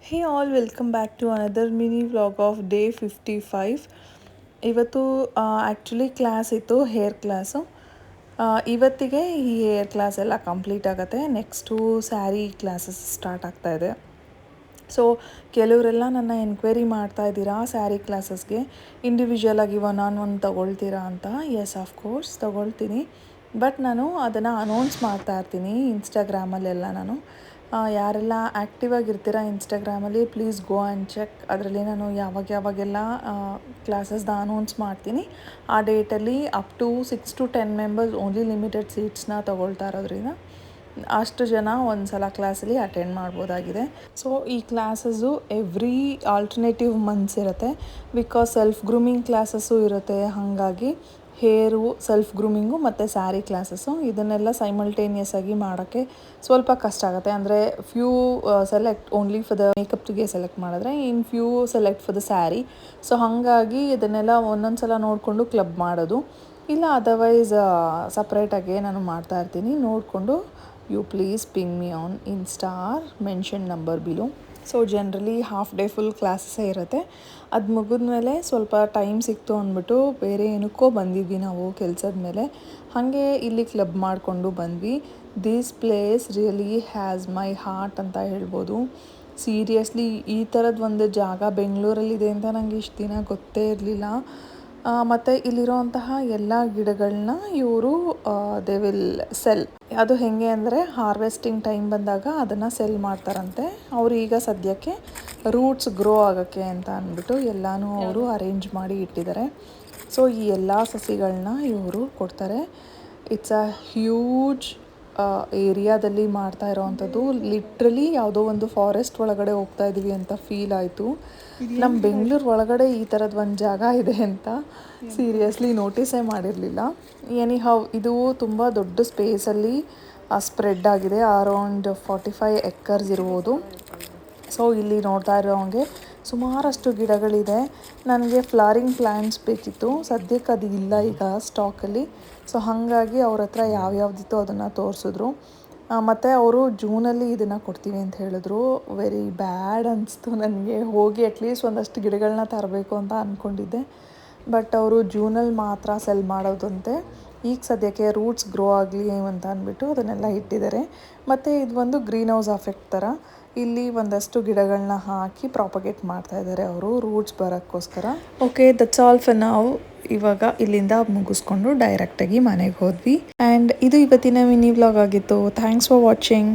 Hey all, welcome back to another mini vlog of day 55. ಇವತ್ತು actually class ಇತ್ತು, hair class. ಇವತ್ತಿಗೆ ಈ hair class ಎಲ್ಲ complete ಆಗುತ್ತೆ. ನೆಕ್ಸ್ಟು ಸ್ಯಾರಿ ಕ್ಲಾಸಸ್ ಸ್ಟಾರ್ಟ್ ಆಗ್ತಾಯಿದೆ. ಸೊ ಕೆಲವರೆಲ್ಲ ನನ್ನ ಎನ್ಕ್ವೈರಿ ಮಾಡ್ತಾ ಇದ್ದೀರಾ ಸ್ಯಾರಿ ಕ್ಲಾಸಸ್ಗೆ ಇಂಡಿವಿಜುವಲ್ ಆಗಿ ಒನ್ ತೊಗೊಳ್ತೀರಾ ಅಂತ. ಎಸ್, ಆಫ್ ಕೋರ್ಸ್ ತೊಗೊಳ್ತೀನಿ. ಬಟ್ ನಾನು ಅದನ್ನು ಅನೌನ್ಸ್ ಮಾಡ್ತಾ ಇರ್ತೀನಿ ಇನ್ಸ್ಟಾಗ್ರಾಮಲ್ಲೆಲ್ಲ. ನಾನು ಯಾರೆಲ್ಲ ಆ್ಯಕ್ಟಿವ್ ಆಗಿರ್ತೀರ ಇನ್ಸ್ಟಾಗ್ರಾಮಲ್ಲಿ, ಪ್ಲೀಸ್ ಗೋ ಆ್ಯಂಡ್ ಚೆಕ್. ಅದರಲ್ಲಿ ನಾನು ಯಾವಾಗೆಲ್ಲ ಕ್ಲಾಸಸ್ದ ಅನೌನ್ಸ್ ಮಾಡ್ತೀನಿ. ಆ ಡೇಟಲ್ಲಿ up to 6 to 10 members only limited ಸೀಟ್ಸ್ನ ತೊಗೊಳ್ತಾ ಇರೋದ್ರಿಂದ ಅಷ್ಟು ಜನ ಒಂದು ಸಲ ಕ್ಲಾಸಲ್ಲಿ ಅಟೆಂಡ್ ಮಾಡ್ಬೋದಾಗಿದೆ. ಸೊ ಈ ಕ್ಲಾಸಸ್ಸು ಎವ್ರಿ ಆಲ್ಟರ್ನೇಟಿವ್ ಮಂತ್ಸ್ ಇರುತ್ತೆ. ಬಿಕಾಸ್ ಸೆಲ್ಫ್ ಗ್ರೂಮಿಂಗ್ ಕ್ಲಾಸಸ್ಸು ಇರುತ್ತೆ. ಹಾಗಾಗಿ ಹೇರು, ಸೆಲ್ಫ್ ಗ್ರೂಮಿಂಗು ಮತ್ತು ಸ್ಯಾರಿ ಕ್ಲಾಸಸ್ಸು ಇದನ್ನೆಲ್ಲ ಸೈಮಲ್ಟೇನಿಯಸ್ ಆಗಿ ಮಾಡೋಕ್ಕೆ ಸ್ವಲ್ಪ ಕಷ್ಟ ಆಗುತ್ತೆ. ಅಂದರೆ few select only for the ಮೇಕಪ್ಗೆ ಸೆಲೆಕ್ಟ್ ಮಾಡಿದ್ರೆ, in few select for the sari. So ಹಾಗಾಗಿ ಇದನ್ನೆಲ್ಲ ಒಂದೊಂದು ಸಲ ನೋಡಿಕೊಂಡು ಕ್ಲಬ್ ಮಾಡೋದು, ಇಲ್ಲ ಅದರ್ವೈಸ್ ಸಪ್ರೇಟಾಗಿ ನಾನು ಮಾಡ್ತಾಯಿರ್ತೀನಿ. ನೋಡಿಕೊಂಡು you please ping me on Insta or mention number below. So generally half day full ಕ್ಲಾಸಸ್ಸೇ ಇರುತ್ತೆ. ಅದು ಮುಗಿದ್ಮೇಲೆ ಸ್ವಲ್ಪ ಟೈಮ್ ಸಿಕ್ತು ಅಂದ್ಬಿಟ್ಟು ಬೇರೆ ಏನಕ್ಕೋ ಬಂದಿದ್ವಿ ನಾವು ಕೆಲಸದ ಮೇಲೆ. ಹಾಗೆ ಇಲ್ಲಿ ಕ್ಲಬ್ ಮಾಡಿಕೊಂಡು ಬಂದ್ವಿ. This place really has my heart ಅಂತ ಹೇಳ್ಬೋದು. ಸೀರಿಯಸ್ಲಿ ಈ ಥರದ್ದು ಒಂದು ಜಾಗ ಬೆಂಗಳೂರಲ್ಲಿದೆ ಅಂತ ನನಗೆ ಇಷ್ಟು ದಿನ ಗೊತ್ತೇ ಇರಲಿಲ್ಲ. ಮತ್ತು ಇಲ್ಲಿರೋಂತಹ ಎಲ್ಲ ಗಿಡಗಳನ್ನ ಇವರು ದೇ ವಿಲ್ ಸೆಲ್. ಅದು ಹೇಗೆ ಅಂದರೆ ಹಾರ್ವೆಸ್ಟಿಂಗ್ ಟೈಮ್ ಬಂದಾಗ ಅದನ್ನು ಸೆಲ್ ಮಾಡ್ತಾರಂತೆ. ಅವರು ಈಗ ಸದ್ಯಕ್ಕೆ ರೂಟ್ಸ್ ಗ್ರೋ ಆಗೋಕ್ಕೆ ಅಂತ ಅಂದ್ಬಿಟ್ಟು ಎಲ್ಲನೂ ಅವರು ಅರೇಂಜ್ ಮಾಡಿ ಇಟ್ಟಿದ್ದಾರೆ. ಸೊ ಈ ಎಲ್ಲ ಸಸಿಗಳನ್ನ ಇವರು ಕೊಡ್ತಾರೆ. ಇಟ್ಸ್ ಅ ಹ್ಯೂಜ್ ಏರಿಯಾದಲ್ಲಿ ಮಾಡ್ತಾ ಇರೋವಂಥದ್ದು. ಲಿಟ್ರಲಿ ಯಾವುದೋ ಒಂದು ಫಾರೆಸ್ಟ್ ಒಳಗಡೆ ಹೋಗ್ತಾ ಇದ್ದೀವಿ ಅಂತ ಫೀಲ್ ಆಯಿತು. ನಮ್ಮ ಬೆಂಗಳೂರು ಒಳಗಡೆ ಈ ಥರದ್ದು ಒಂದು ಜಾಗ ಇದೆ ಅಂತ ಸೀರಿಯಸ್ಲಿ ನೋಟಿಸೇ ಮಾಡಿರಲಿಲ್ಲ. ಎನಿಹೌ ಇದು ತುಂಬ ದೊಡ್ಡ ಸ್ಪೇಸಲ್ಲಿ ಸ್ಪ್ರೆಡ್ ಆಗಿದೆ. ಅರೌಂಡ್ 45 ಎಕರ್ಸ್ ಇರ್ಬೋದು. ಸೊ ಇಲ್ಲಿ ನೋಡ್ತಾ ಇರೋ ಹಾಗೆ ಸುಮಾರಷ್ಟು ಗಿಡಗಳಿದೆ. ನನಗೆ ಫ್ಲವರಿಂಗ್ ಪ್ಲ್ಯಾಂಟ್ಸ್ ಬೇಕಿತ್ತು, ಸದ್ಯಕ್ಕೆ ಅದು ಇಲ್ಲ ಈಗ ಸ್ಟಾಕಲ್ಲಿ. ಸೊ ಹಾಗಾಗಿ ಅವ್ರ ಹತ್ರ ಯಾವ್ಯಾವ್ದಿತ್ತು ಅದನ್ನು ತೋರಿಸಿದ್ರು. ಮತ್ತು ಅವರು ಜೂನಲ್ಲಿ ಇದನ್ನು ಕೊಡ್ತೀವಿ ಅಂತ ಹೇಳಿದ್ರು. ವೆರಿ ಬ್ಯಾಡ್ ಅನಿಸ್ತು ನನಗೆ. ಹೋಗಿ ಅಟ್ಲೀಸ್ಟ್ ಒಂದಷ್ಟು ಗಿಡಗಳನ್ನ ತರಬೇಕು ಅಂತ ಅಂದ್ಕೊಂಡಿದ್ದೆ. ಬಟ್ ಅವರು ಜೂನಲ್ಲಿ ಮಾತ್ರ ಸೆಲ್ ಮಾಡೋದಂತೆ. ಈಗ ಸದ್ಯಕ್ಕೆ ರೂಟ್ಸ್ ಗ್ರೋ ಆಗಲಿ ಅಂತ ಅಂದ್ಬಿಟ್ಟು ಅದನ್ನೆಲ್ಲ ಇಟ್ಟಿದ್ದಾರೆ. ಮತ್ತು ಇದು ಒಂದು ಗ್ರೀನ್ ಹೌಸ್ ಎಫೆಕ್ಟ್ ಥರ ಇಲ್ಲಿ ಒಂದಷ್ಟು ಗಿಡಗಳನ್ನ ಹಾಕಿ ಪ್ರಾಪಗೇಟ್ ಮಾಡ್ತಾ ಇದ್ದಾರೆ ಅವರು ರೂಟ್ಸ್ ಬರೋಕ್ಕೋಸ್ಕರ. ಓಕೆ, ದಟ್ಸ್ ಆಲ್ ಫಾರ್ ನಾವು. ಇವಾಗ ಇಲ್ಲಿಂದ ಮುಗಿಸ್ಕೊಂಡು ಡೈರೆಕ್ಟಾಗಿ ಮನೆಗೆ ಹೋದ್ವಿ. ಆ್ಯಂಡ್ ಇದು ಇವತ್ತಿನ ಮಿನಿ ವ್ಲಾಗ್ ಆಗಿತ್ತು. Thanks for watching.